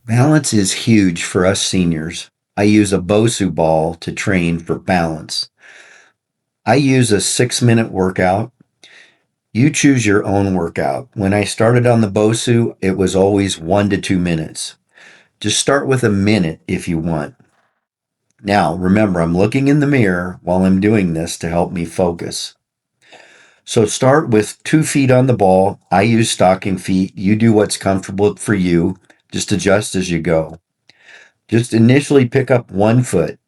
Balance is huge for us seniors. I use a BOSU ball to train for balance. I use a 6 minute workout. You choose your own workout. When I started on the BOSU, it was always 1 to 2 minutes. Just start with a minute if you want. Now, remember, I'm looking in the mirror while I'm doing this to help me focus. So start with 2 feet on the ball. I use stocking feet. You do what's comfortable for you. Just adjust as you go. Just initially pick up 1 foot.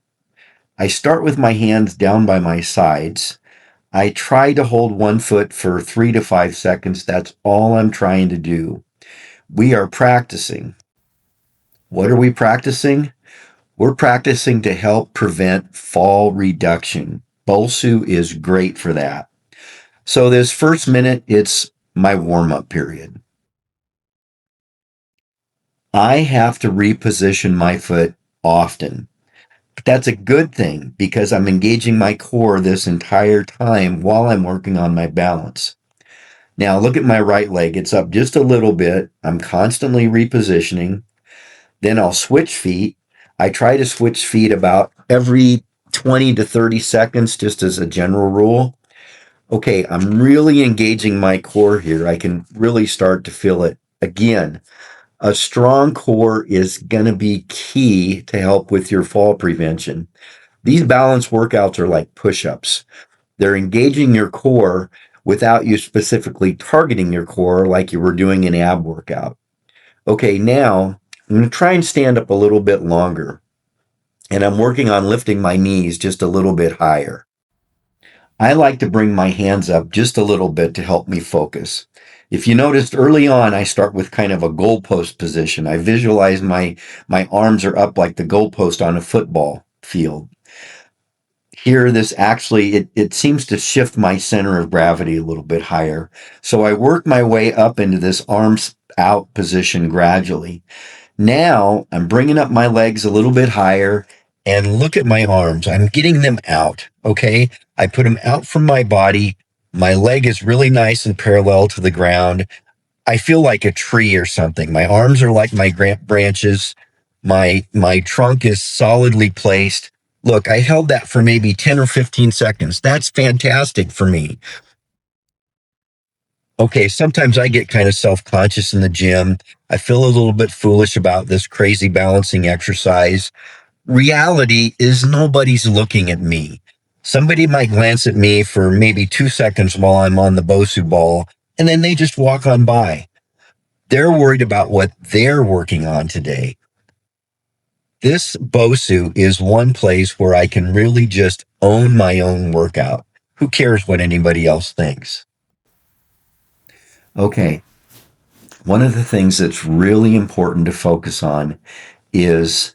I start with my hands down by my sides. I try to hold 1 foot for 3 to 5 seconds. That's all I'm trying to do. We are practicing. What are we practicing? We're practicing to help prevent fall reduction. BOSU is great for that. So this first minute, it's my warm up period. I have to reposition my foot often. But that's a good thing because I'm engaging my core this entire time while I'm working on my balance. Now look at my right leg. It's up just a little bit. I'm constantly repositioning. Then I'll switch feet. I try to switch feet about every 20 to 30 seconds, just as a general rule. Okay, I'm really engaging my core here. I can really start to feel it. Again, a strong core is going to be key to help with your fall prevention. These balance workouts are like push ups, they're engaging your core without you specifically targeting your core like you were doing an ab workout. Okay, now I'm going to try and stand up a little bit longer, and I'm working on lifting my knees just a little bit higher. I like to bring my hands up just a little bit to help me focus. If you noticed early on, I start with kind of a goalpost position. I visualize my arms are up like the goalpost on a football field. Here, this actually, it seems to shift my center of gravity a little bit higher. So I work my way up into this arms out position gradually. Now I'm bringing up my legs a little bit higher, and look at my arms. I'm getting them out. Okay. I put them out from my body. My leg is really nice and parallel to the ground. I feel like a tree or something. My arms are like my branches. My trunk is solidly placed. Look, I held that for maybe 10 or 15 seconds. That's fantastic for me. Okay, sometimes I get kind of self-conscious in the gym. I feel a little bit foolish about this crazy balancing exercise. Reality is nobody's looking at me. Somebody might glance at me for maybe 2 seconds while I'm on the BOSU ball, and then they just walk on by. They're worried about what they're working on today. This BOSU is one place where I can really just own my own workout. Who cares what anybody else thinks? Okay, one of the things that's really important to focus on is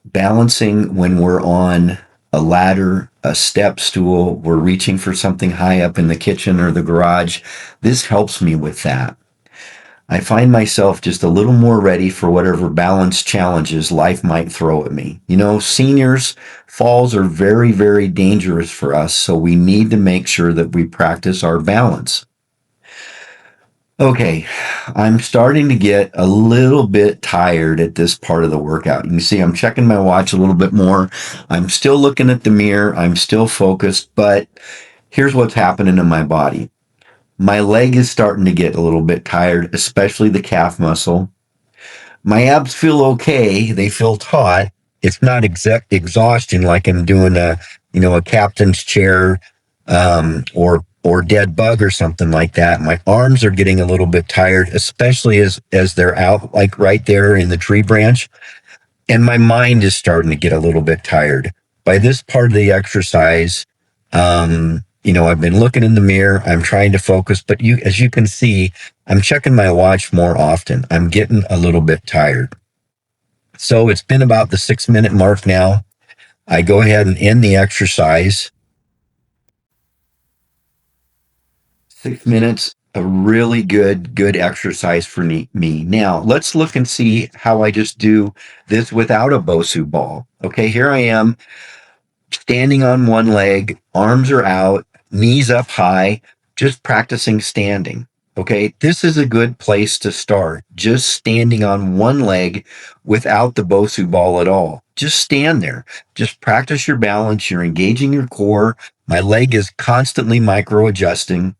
balancing when we're on a ladder, a step stool, we're reaching for something high up in the kitchen or the garage. This helps me with that. I find myself just a little more ready for whatever balance challenges life might throw at me. You know, seniors, falls are very, very dangerous for us, so we need to make sure that we practice our balance. Okay, I'm starting to get a little bit tired at this part of the workout. You can see I'm checking my watch a little bit more. I'm still looking at the mirror. I'm still focused, but here's what's happening in my body. My leg is starting to get a little bit tired, especially the calf muscle. My abs feel okay. They feel taut. It's not exhaustion like I'm doing a captain's chair, or dead bug or something like that. My arms are getting a little bit tired, especially as they're out like right there in the tree branch. And my mind is starting to get a little bit tired. By this part of the exercise, I've been looking in the mirror. I'm trying to focus, but as you can see, I'm checking my watch more often. I'm getting a little bit tired. So it's been about the 6 minute mark now. I go ahead and end the exercise. 6 minutes, a really good exercise for me. Now, let's look and see how I just do this without a BOSU ball. Okay, here I am standing on one leg, arms are out, knees up high, just practicing standing. Okay, this is a good place to start. Just standing on one leg without the BOSU ball at all. Just stand there. Just practice your balance. You're engaging your core. My leg is constantly micro adjusting.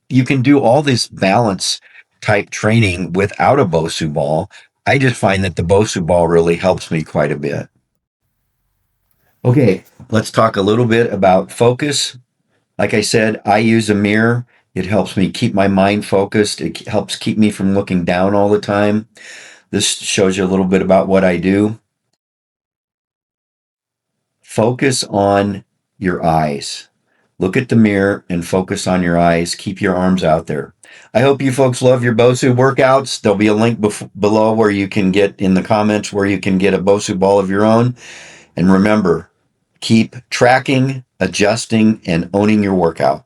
You can do all this balance type training without a BOSU ball. I just find that the BOSU ball really helps me quite a bit. Okay, let's talk a little bit about focus. Like I said, I use a mirror. It helps me keep my mind focused. It helps keep me from looking down all the time. This shows you a little bit about what I do. Focus on your eyes. Look at the mirror and focus on your eyes. Keep your arms out there. I hope you folks love your BOSU workouts. There'll be a link below where you can get in the comments where you can get a BOSU ball of your own. And remember, keep tracking, adjusting, and owning your workout.